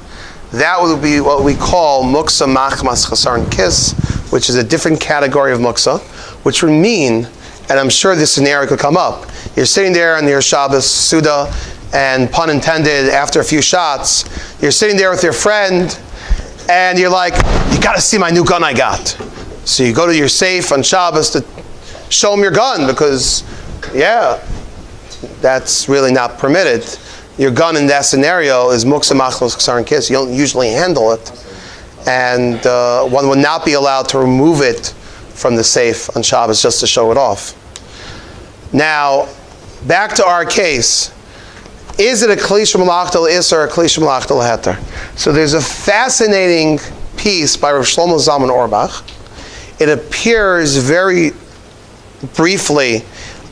That would be what we call muksa machmas chasarn kis, which is a different category of muksa, which would mean, and I'm sure this scenario could come up, you're sitting there on your Shabbos Suda, and pun intended, after a few shots, you're sitting there with your friend, and you're like, you got to see my new gun I got. So you go to your safe on Shabbos to show him your gun, because, that's really not permitted. Your gun in that scenario is muksa machlos ksaran kis. You don't usually handle it, and one would not be allowed to remove it from the safe on Shabbos just to show it off. Now, back to our case. Is it a kli shemalachta le'isr or a kli shemalachta le'heter? So there's a fascinating piece by Rav Shlomo Zalman Auerbach. It appears very briefly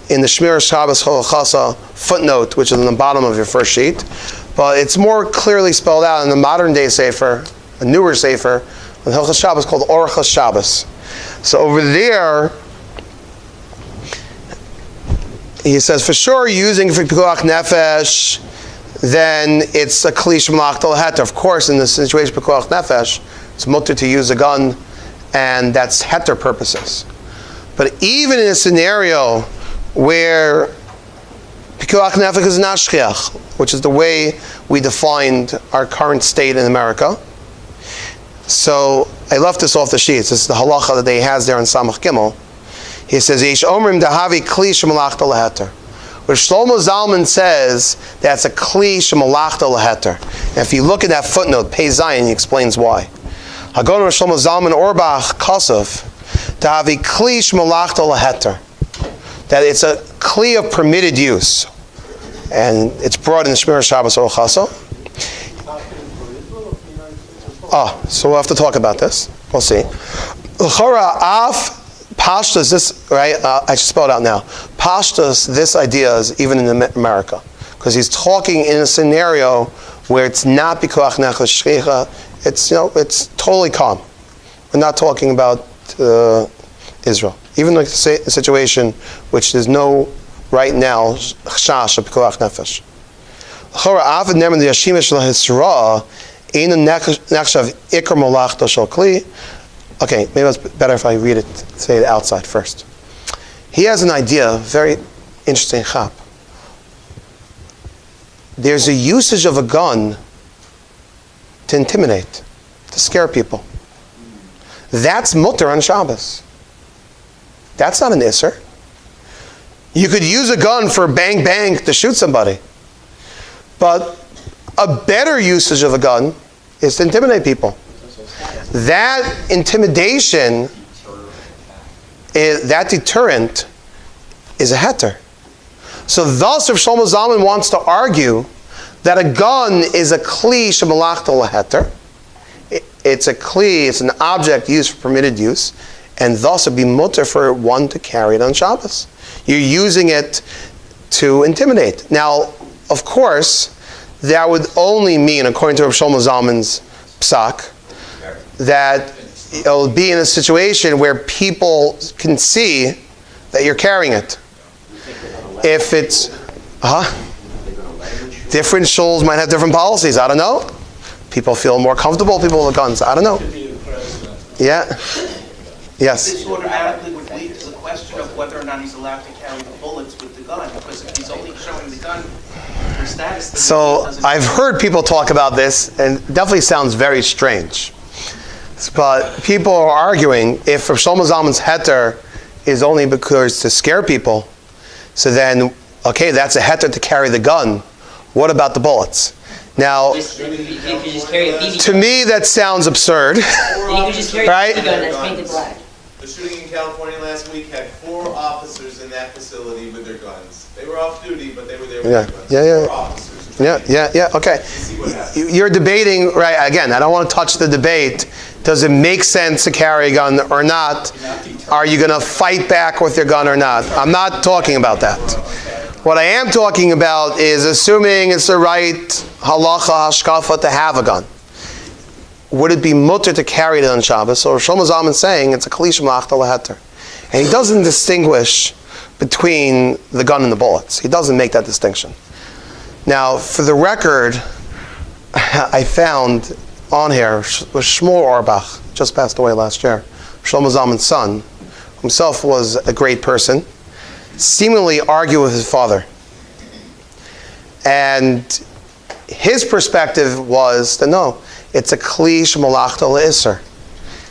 in the Shmir Shabbos Holachasa footnote, which is on the bottom of your first sheet, but it's more clearly spelled out in the modern day sefer, a newer sefer, on Hilchos Shabbos called Orchos Shabbos. So over there, he says, for sure, using for pikuach nefesh, then it's a kli shemalachta le'heter. Of course, in the situation of pikuach nefesh, it's mutter to use a gun, and that's heter purposes. But even in a scenario where pikuach nefesh is not shchiach, which is the way we defined our current state in America. So I left this off the sheets. This is the halacha that he has there in Samach Gimel. He says, Yesh omrim dahavi kli shemalachta le'heter. Where Shlomo Zalman says that's a kli shemalachta le'heter. And if you look at that footnote, Pei Zayin, he explains why. Hagon Shlomo Zalman Auerbach Kosov dahavi kli shemalachta le'heter. That it's a kli of permitted use, and it's brought in the Shmir Shabbos Holachasa. So we'll have to talk about this. We'll see. L'chora af pashtas, this, right? I should spell it out now. Pashtas, this idea is even in America, because he's talking in a scenario where it's not bikuach nefesh shchicha. It's it's totally calm. We're not talking about Israel. Even like a situation which there's no right now chash of pikuach nefesh. L'chora af nemer the yashimish lahisra ina nechshav ikar molachta shel kli. Okay, maybe it's better if I read it, say it outside first. He has an idea, very interesting chap. There's a usage of a gun to intimidate, to scare people. That's mutter on Shabbos. That's not an isser. You could use a gun for bang bang to shoot somebody. But a better usage of a gun is to intimidate people. That intimidation, that deterrent, is a heter. So thus, if Shlomo Zalman wants to argue that a gun is a kli shemalachta leheter, it's a kli, it's an object used for permitted use, and thus it'd be mutter for one to carry it on Shabbos. You're using it to intimidate. Now, of course, that would only mean, according to Rav Shlomo Zalman's psak, that it'll be in a situation where people can see that you're carrying it. If it's, different shuls might have different policies. I don't know. People feel more comfortable, people with guns. I don't know. Yeah. Yes. This automatically would lead to the question of whether or not he's allowed to carry the bullets with the gun, because if he's only showing the gun for status... then So it doesn't- I've heard people talk about this, and it definitely sounds very strange. But people are arguing if Rav Shlomo Zalman's heter is only because to scare people, so then, okay, that's a heter to carry the gun. What about the bullets? Now, You could just carry a BB to gun. me that sounds absurd. And you could just carry Right? a BB gun that's painted black. The shooting in California last week had 4 officers in that facility with their guns. They were off duty, but they were there with Yeah. their guns. Yeah. 4 officers. Yeah, okay. See what happens. You're debating, right, again, I don't want to touch the debate. Does it make sense to carry a gun or not? Are you going to fight back with your gun or not? I'm not talking about that. What I am talking about is assuming it's the right halacha hashkafa to have a gun. Would it be mutter to carry it on Shabbos? So Shlomo Zalman is saying it's a kli shemalachta leheter. And he doesn't distinguish between the gun and the bullets. He doesn't make that distinction. Now, for the record, I found on here was Shmuel Orbach, just passed away last year. Shlomo Zalman's son, himself was a great person, seemingly argued with his father. And his perspective was that no, it's a kli shemalachta le'isser.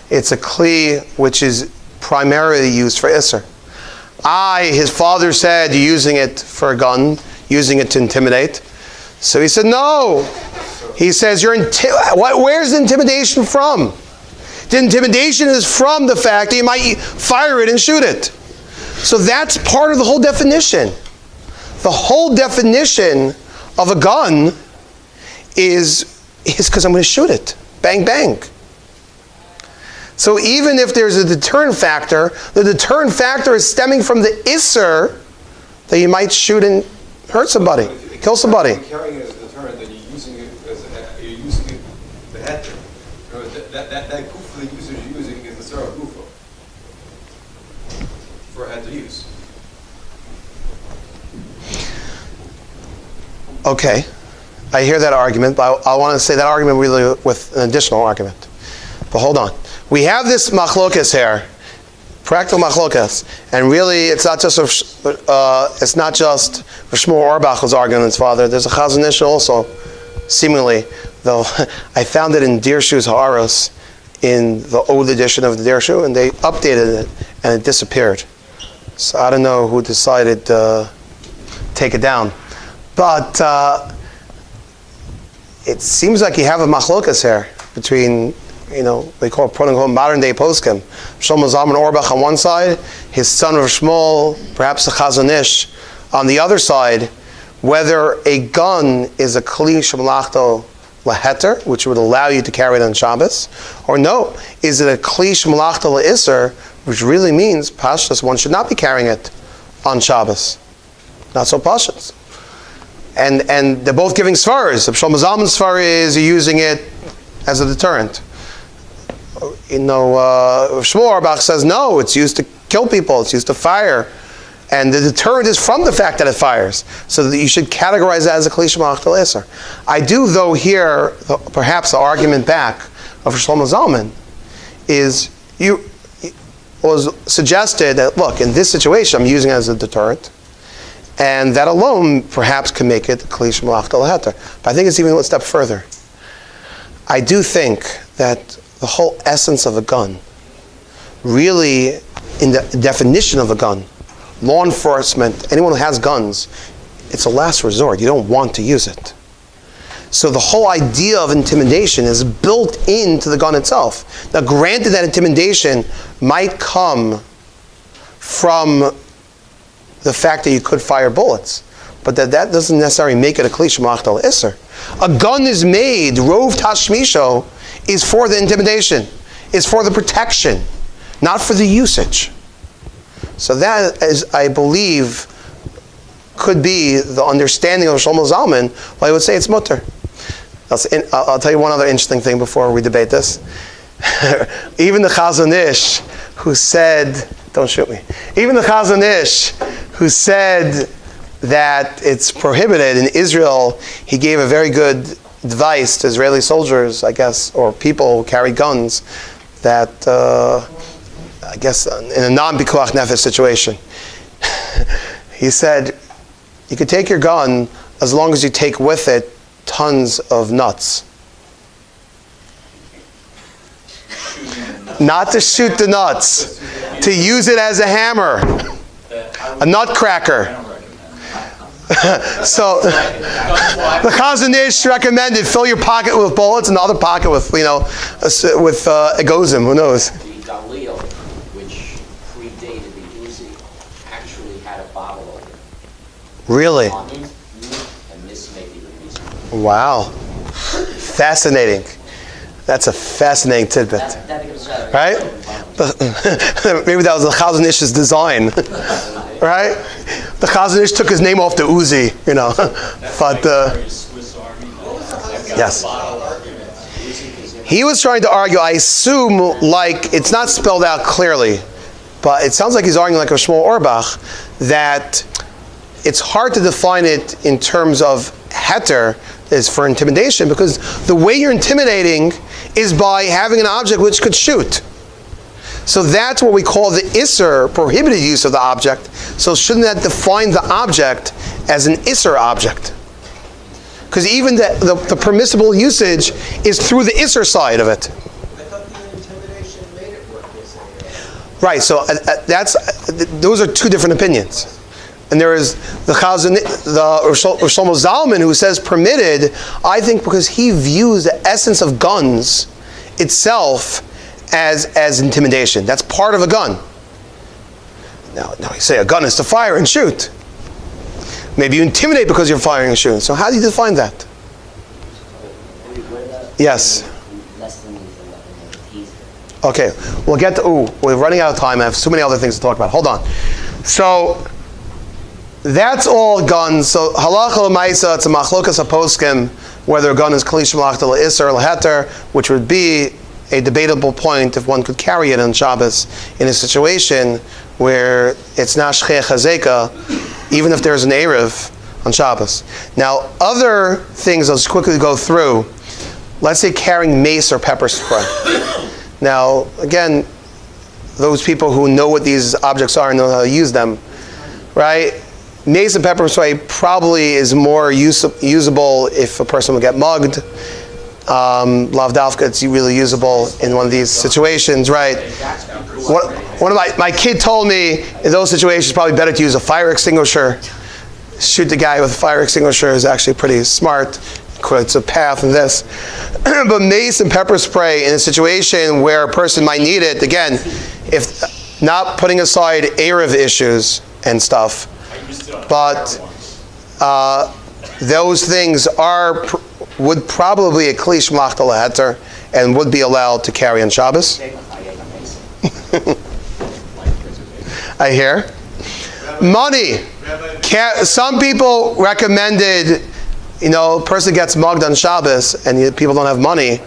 It's a kli which is primarily used for isser. His father said, you're using it for a gun, using it to intimidate. So he said, no. He says, where's the intimidation from? The intimidation is from the fact that you might fire it and shoot it. So that's part of the whole definition. The whole definition of a gun is because I'm going to shoot it. Bang, bang. So even if there's a deterrent factor, the deterrent factor is stemming from the isser that you might shoot and hurt somebody, kill somebody. If you're carrying it as a deterrent, then you're using it the heter. That kufa the user is using is the sarah kufa for heter use. Okay, I hear that argument, but I want to say that argument really with an additional argument. But hold on. We have this machlokas here, practical machlokas, and really it's not just Shmuel Orbach was arguing with his father. There's a Chazon Ish also, seemingly, though I found it in Dirshu's Ha'aros, in the old edition of the Dirshu, and they updated it, and it disappeared. So I don't know who decided to take it down. But it seems like you have a machlokas here between, they call it quote-unquote modern-day poskim. Shlomo Zalman Orbach on one side, his son Rav Shmuel, perhaps the Chazon Ish, on the other side, whether a gun is a kli shemalachta leheter, which would allow you to carry it on Shabbos, or no, is it a kli shemalachta leisser, which really means pashtus, one should not be carrying it on Shabbos. Not so pashtus. And they're both giving svaras. Shlomo Zalman's svara is you're using it as a deterrent. Shmuel Orbach says no, it's used to kill people, it's used to fire. And the deterrent is from the fact that it fires. So that you should categorize that as a kli shemalachta le'isser. I do, though, hear perhaps the argument back of Shlomo Zalman is was suggested that, look, in this situation, I'm using it as a deterrent. And that alone perhaps can make it kli shemalachta leheter. But I think it's even a step further. I do think that the whole essence of a gun, really, in the definition of a gun, law enforcement, anyone who has guns, it's a last resort. You don't want to use it. So the whole idea of intimidation is built into the gun itself. Now, granted that intimidation might come from the fact that you could fire bullets, but that doesn't necessarily make it a kli shemachta l'isser. A gun is made, rov tashmisho, is for the intimidation, is for the protection, not for the usage. So that is, I believe, could be the understanding of Shlomo Zalman why I would say it's mutter. I'll tell you one other interesting thing before we debate this. Even the Chazon Ish, who said, don't shoot me, even the Chazon Ish, who said that it's prohibited in Israel, he gave a very good advice to Israeli soldiers, I guess, or people who carry guns, that, I guess, in a non-pikuach nefesh situation. He said, you could take your gun as long as you take with it tons of nuts. Not to shoot the nuts, to use it as a hammer, a nutcracker. So the Chazon Ish recommended fill your pocket with bullets and the other pocket with egozim. Who knows? The Galil, which predated the Uzi, actually had a bottle opener. Really? On it, and this may be the reason. Wow. Fascinating. That's a fascinating tidbit. That becomes Right? Maybe that was the Chazon Ish's design. Right? The Chazon Ish took his name off the Uzi, But, yes. He was trying to argue, I assume, like, it's not spelled out clearly, but it sounds like he's arguing like a Shmuel Orbach, that it's hard to define it in terms of heter, is for intimidation, because the way you're intimidating is by having an object which could shoot. So that's what we call the Isser, prohibited use of the object. So shouldn't that define the object as an Isser object? Because even the permissible usage is through the Isser side of it. I thought the intimidation made it work. Right, so those are two different opinions. And there is the Shlomo Zalman, who says permitted, I think because he views the essence of guns itself as intimidation. That's part of a gun. Now you say a gun is to fire and shoot. Maybe you intimidate because you're firing and shooting. So how do you define that? Yes. Less than teaser. Okay, we'll get to, we're running out of time. I have so many other things to talk about. Hold on. So, that's all guns. So, halacha l'maisa, it's a machlokas haposkim, whether a gun is kli shemachta l'isser or l'heter, which would be a debatable point if one could carry it on Shabbos in a situation where it's not shchei chazeka, even if there's an erev on Shabbos. Now, other things I'll just quickly go through. Let's say carrying mace or pepper spray. Now, again, those people who know what these objects are and know how to use them, right? Mace and pepper spray probably is more usable if a person would get mugged. Lavdavka, it's really usable in one of these situations, right? One of my kid told me in those situations it's probably better to use a fire extinguisher. Shoot the guy with a fire extinguisher is actually pretty smart. It's a path in this. But mace and pepper spray in a situation where a person might need it, again, if not putting aside Erev issues and stuff, but those things would probably a kli shemachta l'heter and would be allowed to carry on Shabbos. I hear. Money. Some people recommended, a person gets mugged on Shabbos and people don't have money,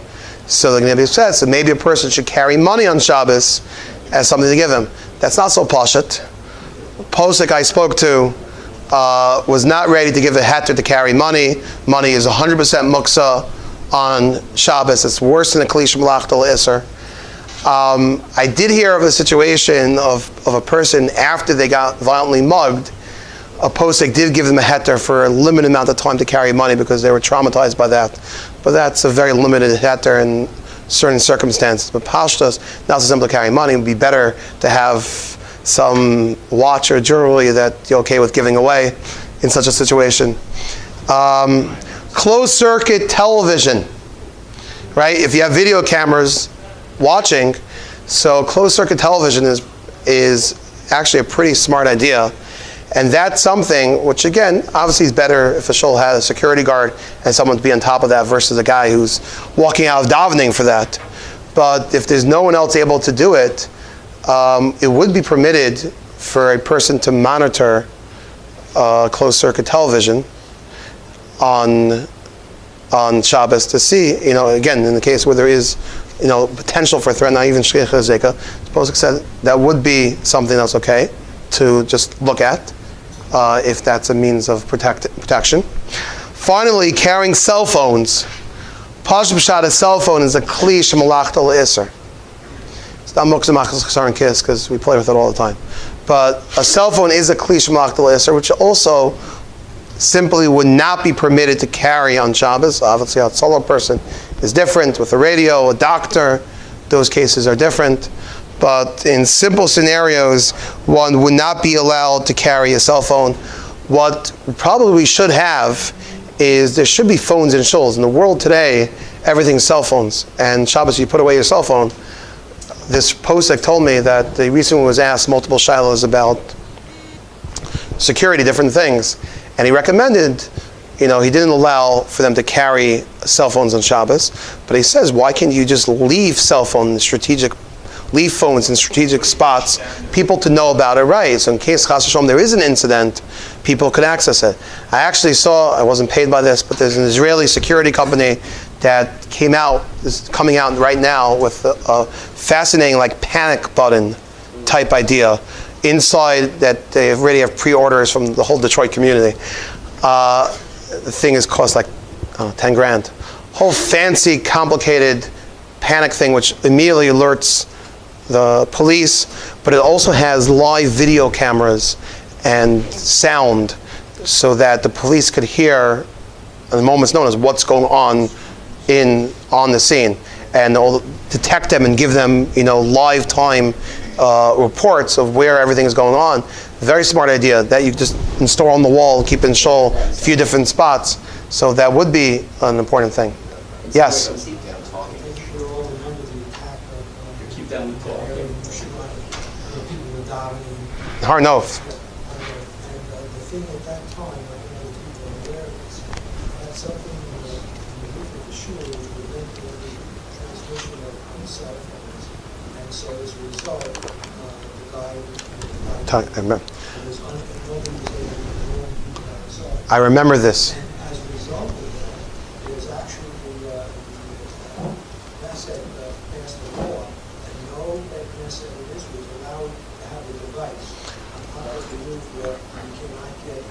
so they're going to be upset. So maybe a person should carry money on Shabbos as something to give him. That's not so pashut. Posek I spoke to was not ready to give a heter to carry money. Money is 100% muksa on Shabbos. It's worse than a kli shemachta l'isser. I did hear of a situation of a person after they got violently mugged. A posek did give them a heter for a limited amount of time to carry money because they were traumatized by that. But that's a very limited heter in certain circumstances. But pashtas, not so simple to carry money. It would be better to have some watch or jewelry that you're okay with giving away in such a situation. Closed circuit television, right? If you have video cameras watching, so closed circuit television is actually a pretty smart idea. And that's something which, again, obviously is better if a shul had a security guard and someone to be on top of that versus a guy who's walking out of davening for that. But if there's no one else able to do it, it would be permitted for a person to monitor closed circuit television on Shabbos to see, again, in the case where there is, potential for threat, not even shliach hazeka, Posuk said that would be something that's okay to just look at, if that's a means of protection. Finally, carrying cell phones. Pash b'shat, a cell phone is a kli shemalachta l'isser. It's not muktzah machas chasar and kiss because we play with it all the time. But a cell phone is a kli shemalachta l'isser, which also simply would not be permitted to carry on Shabbos. Obviously, a solo person is different. With a radio, a doctor, those cases are different. But in simple scenarios, one would not be allowed to carry a cell phone. What probably we should have is there should be phones in shuls. In the world today, everything's cell phones. And Shabbos, you put away your cell phone. This posek told me that he recently was asked multiple shilas about security, different things. And he recommended, he didn't allow for them to carry cell phones on Shabbos. But he says, why can't you just leave leave phones in strategic spots, people to know about it, right? So in case Chas Shalom there is an incident, people could access it. I actually saw, I wasn't paid by this, but there's an Israeli security company that is coming out right now with a fascinating panic button type idea inside that they already have pre-orders from the whole Detroit community. The thing is cost 10 grand. Whole fancy, complicated panic thing which immediately alerts the police, but it also has live video cameras and sound so that the police could hear at the moment's notice what's going on the scene, and they'll detect them and give them live time reports of where everything is going on. Very smart idea that you just install on the wall, keep in shul a few different spots. So that would be an important thing. Yes. Hard no. And the thing at that time, I don't know if people are aware of this, that's something in the roof of the shul would prevent the transmission of cell phones. And so as a result, the guy I I remember this. And as a result of that, there's actually the Knesset passed a law that no Knesset in Israel is allowed to have a device on top of the roof where you cannot get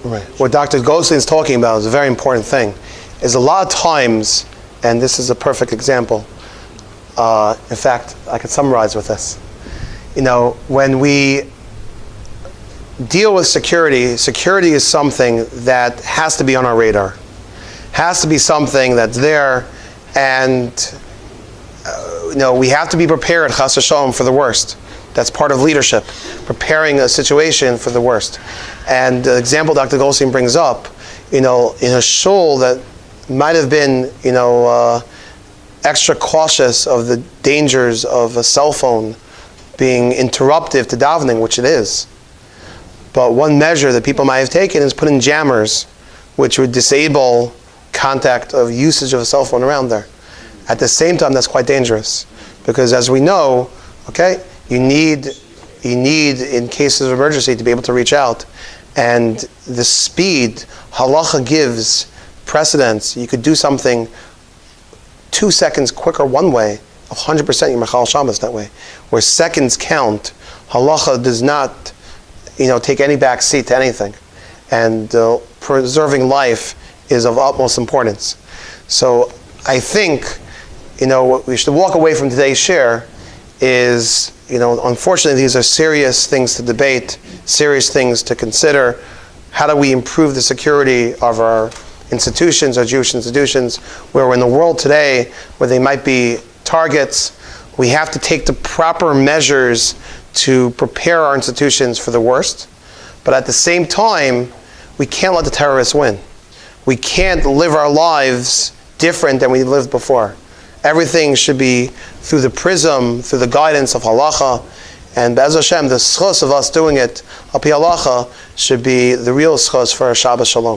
Right. What Dr. Goldstein is talking about is a very important thing. Is a lot of times, and this is a perfect example. In fact, I could summarize with this. When we deal with security is something that has to be on our radar. Has to be something that's there, and we have to be prepared, Chas Shalom, for the worst. That's part of leadership, preparing a situation for the worst. And the example Dr. Goldstein brings up, in a shul that might have been, extra cautious of the dangers of a cell phone being interruptive to davening, which it is. But one measure that people might have taken is putting jammers, which would disable contact of usage of a cell phone around there. At the same time, that's quite dangerous, because as we know, you need in cases of emergency to be able to reach out, and the speed halacha gives precedence. You could do something 2 seconds quicker one way, 100% you're mechal Shabbos that way. Where seconds count, halacha does not, take any back seat to anything, and preserving life is of utmost importance. So I think, what we should walk away from today's share is, unfortunately, these are serious things to debate, serious things to consider. How do we improve the security of our institutions, our Jewish institutions, where we're in the world today, where they might be targets? We have to take the proper measures to prepare our institutions for the worst. But at the same time, we can't let the terrorists win. We can't live our lives different than we lived before. Everything should be through the prism, through the guidance of halacha, And Be'ez Hashem, the schos of us doing it, al pi halacha, should be the real schos for our Shabbos Shalom.